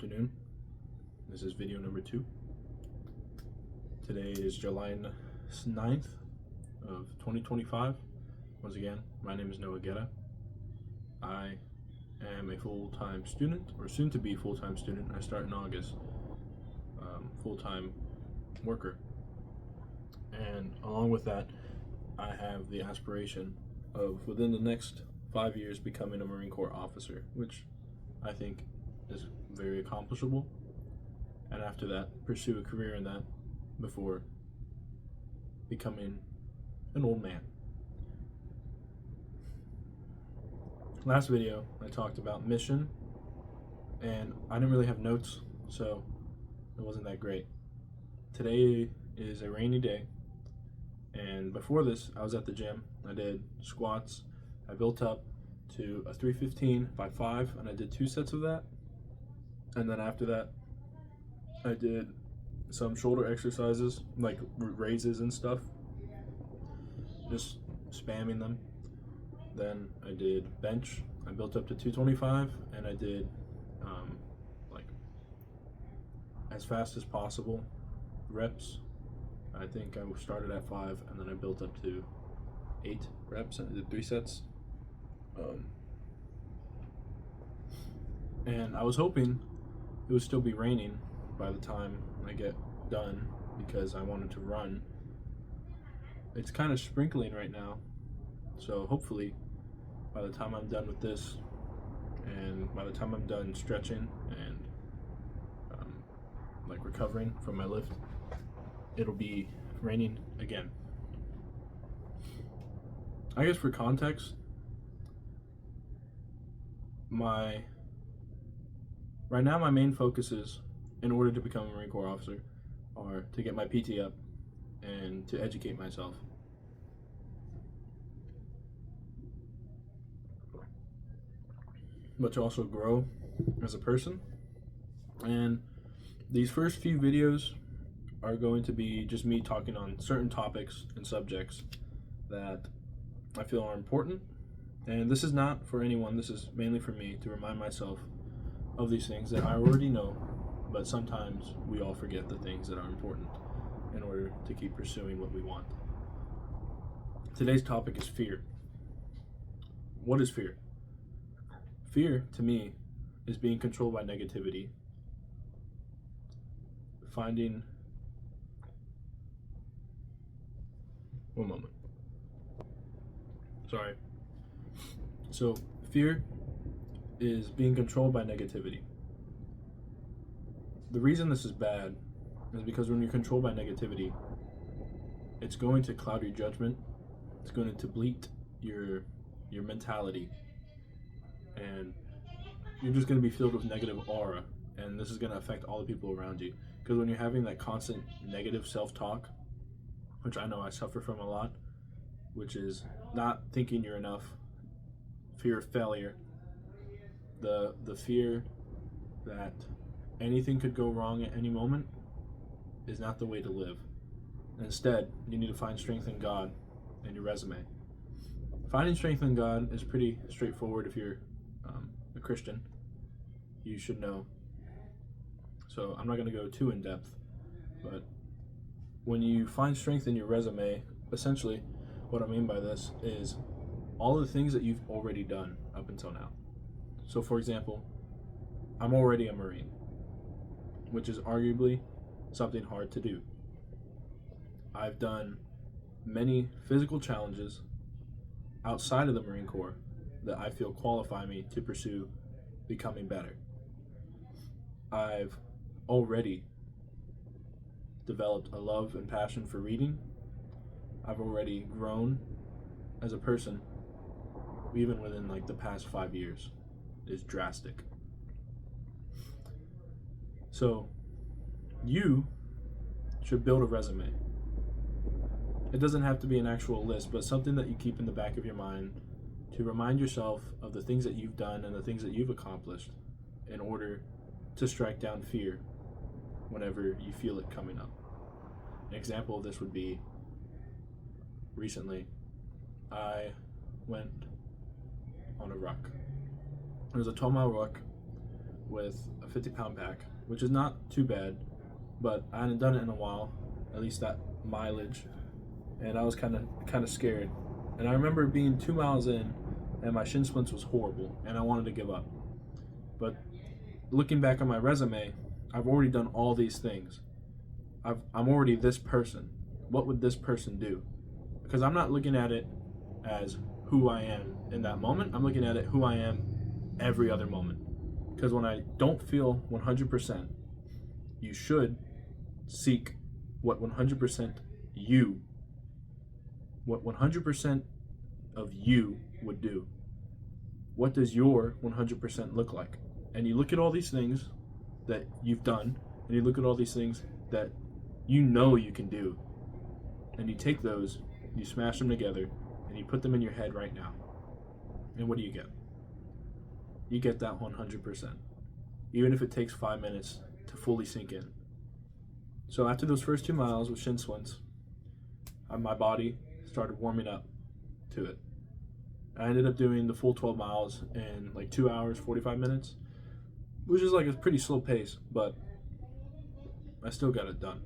afternoon. This is video number 2. Today is July 9th of 2025. Once again, my name is Noah Guerra. I am a full-time student, or soon to be full-time student. I start in August. Full-time worker. And along with that, I have the aspiration of within the next 5 years becoming a Marine Corps officer, which I think is very accomplishable. And after that, pursue a career in that before becoming an old man. Last video, I talked about mission, and I didn't really have notes, so it wasn't that great. Today is a rainy day, and before this, I was at the gym. I did squats. I built up to a 315 by 5, and I did 2 sets of that. And then after that, I did some shoulder exercises, like raises and stuff, just spamming them. Then I did bench. I built up to 225, and I did like as fast as possible reps. I think I started at 5, and then I built up to 8 reps, and I did 3 sets. And I was hoping it would still be raining by the time I get done, because I wanted to run. It's kind of sprinkling right now, so hopefully by the time I'm done with this, and by the time I'm done stretching and like recovering from my lift, it'll be raining again. I guess for context, right now my main focus is, in order to become a Marine Corps officer, are to get my PT up and to educate myself. But to also grow as a person. And these first few videos are going to be just me talking on certain topics and subjects that I feel are important. And this is not for anyone, this is mainly for me to remind myself of these things that I already know, but sometimes we all forget the things that are important in order to keep pursuing what we want. Today's topic is fear. What is fear? Fear, to me, is being controlled by negativity. One moment. Sorry. So, fear is being controlled by negativity. The reason this is bad is because when you're controlled by negativity, it's going to cloud your judgment. It's going to deplete your mentality, and you're just going to be filled with negative aura, and this is going to affect all the people around you. Because when you're having that constant negative self-talk, which I know I suffer from a lot, which is not thinking you're enough, fear of failure, the fear that anything could go wrong at any moment, is not the way to live. Instead, you need to find strength in God and your resume. Finding strength in God is pretty straightforward if you're a Christian. You should know. So I'm not going to go too in depth, but when you find strength in your resume, essentially what I mean by this is all the things that you've already done up until now. So for example, I'm already a Marine, which is arguably something hard to do. I've done many physical challenges outside of the Marine Corps that I feel qualify me to pursue becoming better. I've already developed a love and passion for reading. I've already grown as a person, even within like the past 5 years. Is drastic. So you should build a resume. It doesn't have to be an actual list, but something that you keep in the back of your mind to remind yourself of the things that you've done and the things that you've accomplished in order to strike down fear whenever you feel it coming up. An example of this would be, recently I went on a ruck. It was a 12-mile ruck with a 50-pound pack, which is not too bad, but I hadn't done it in a while, at least that mileage, and I was kind of scared. And I remember being 2 miles in, and my shin splints was horrible, and I wanted to give up. But looking back on my resume, I've already done all these things. I'm already this person. What would this person do? Because I'm not looking at it as who I am in that moment. I'm looking at it who I am every other moment. Because when I don't feel 100%, you should seek what 100% of you would do. What does your 100% look like? And you look at all these things that you've done, and you look at all these things that you know you can do, and you take those, you smash them together, and you put them in your head right now. And what do you get? You get that 100%, even if it takes 5 minutes to fully sink in. So after those first 2 miles with shin splints, my body started warming up to it. I ended up doing the full 12 miles in like 2 hours, 45 minutes, which is like a pretty slow pace, but I still got it done.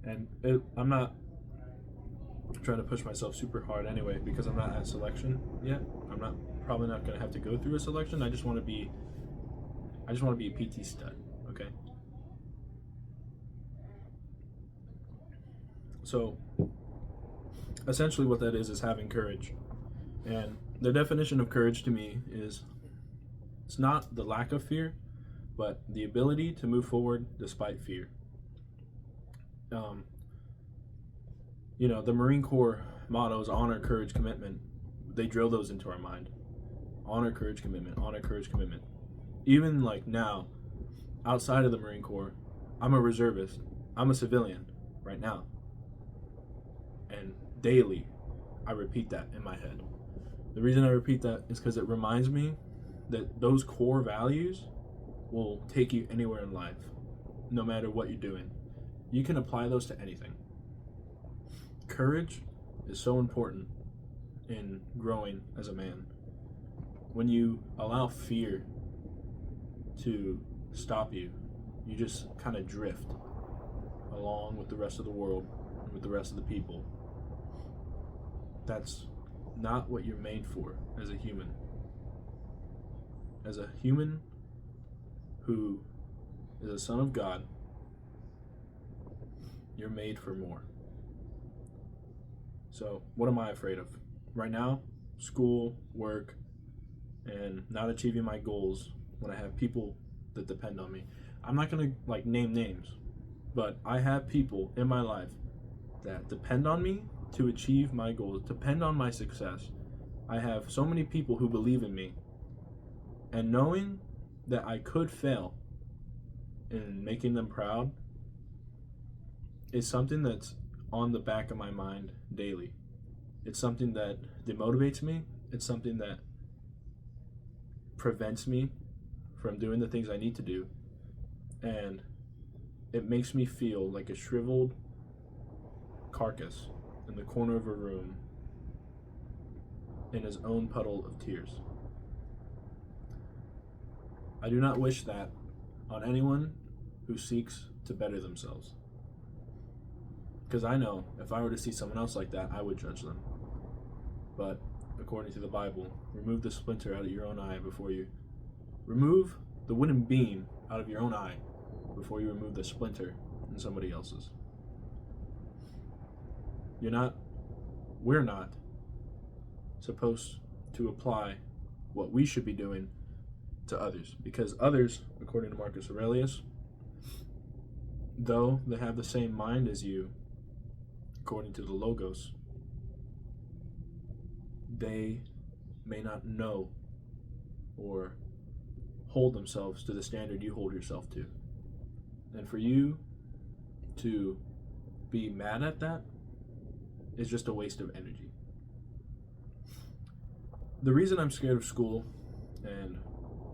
And I'm not trying to push myself super hard anyway, because I'm not at selection yet. Probably not going to have to go through a selection. I just want to be a PT stud, okay? So essentially what that is having courage. And the definition of courage to me is, it's not the lack of fear, but the ability to move forward despite fear. The Marine Corps motto is honor, courage, commitment. They drill those into our mind. Honor, courage, commitment. Honor, courage, commitment. Even like now, outside of the Marine Corps, I'm a reservist. I'm a civilian right now. And daily, I repeat that in my head. The reason I repeat that is because it reminds me that those core values will take you anywhere in life, no matter what you're doing. You can apply those to anything. Courage is so important in growing as a man. When you allow fear to stop you, you just kind of drift along with the rest of the world and with the rest of the people. That's not what you're made for as a human. As a human who is a son of God, you're made for more. So what am I afraid of? Right now, school, work, and not achieving my goals when I have people that depend on me. I'm not going to name names, but I have people in my life that depend on me to achieve my goals, depend on my success. I have so many people who believe in me, and knowing that I could fail in making them proud is something that's on the back of my mind daily. It's something that demotivates me. It's something that prevents me from doing the things I need to do. And it makes me feel like a shriveled carcass in the corner of a room in his own puddle of tears. I do not wish that on anyone who seeks to better themselves. Because I know if I were to see someone else like that, I would judge them. But according to the Bible, remove the splinter out of your own eye before you remove the wooden beam out of your own eye before you remove the splinter in somebody else's. We're not supposed to apply what we should be doing to others, because others, according to Marcus Aurelius, though they have the same mind as you, according to the Logos, they may not know or hold themselves to the standard you hold yourself to. And for you to be mad at that is just a waste of energy. The reason I'm scared of school and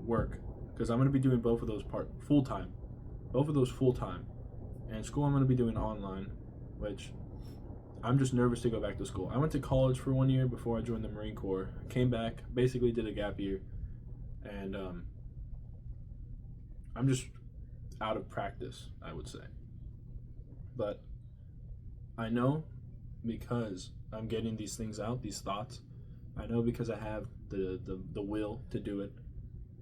work, because I'm going to be doing both of those full-time. And school I'm going to be doing online, which I'm just nervous to go back to school. I went to college for 1 year before I joined the Marine Corps. Came back, basically did a gap year, and I'm just out of practice, I would say. But I know because I'm getting these things out, these thoughts. I know because I have the will to do it,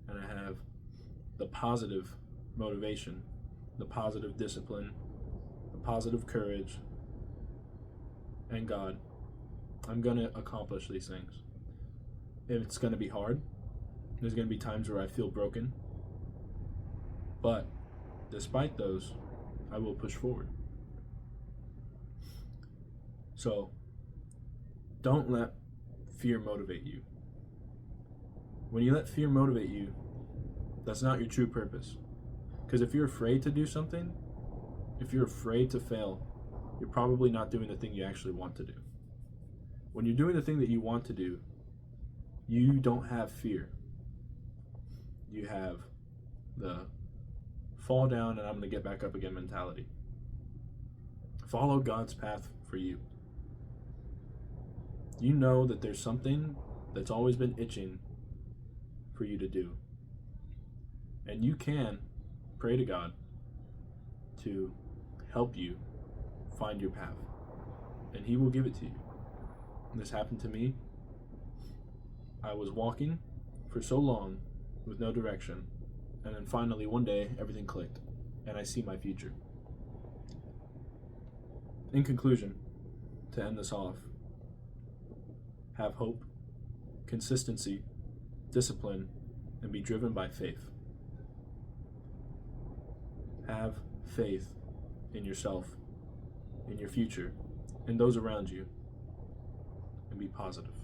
and I have the positive motivation, the positive discipline, the positive courage, and God. I'm going to accomplish these things. It's going to be hard. There's going to be times where I feel broken. But despite those, I will push forward. So don't let fear motivate you. When you let fear motivate you, that's not your true purpose. Because if you're afraid to do something, if you're afraid to fail, you're probably not doing the thing you actually want to do. When you're doing the thing that you want to do, you don't have fear. You have the fall down and I'm going to get back up again mentality. Follow God's path for you. You know that there's something that's always been itching for you to do. And you can pray to God to help you find your path. And He will give it to you. This happened to me. I was walking for so long with no direction, and then finally one day everything clicked, and I see my future. In conclusion, to end this off, have hope, consistency, discipline, and be driven by faith. Have faith in yourself, in your future, in those around you, and be positive.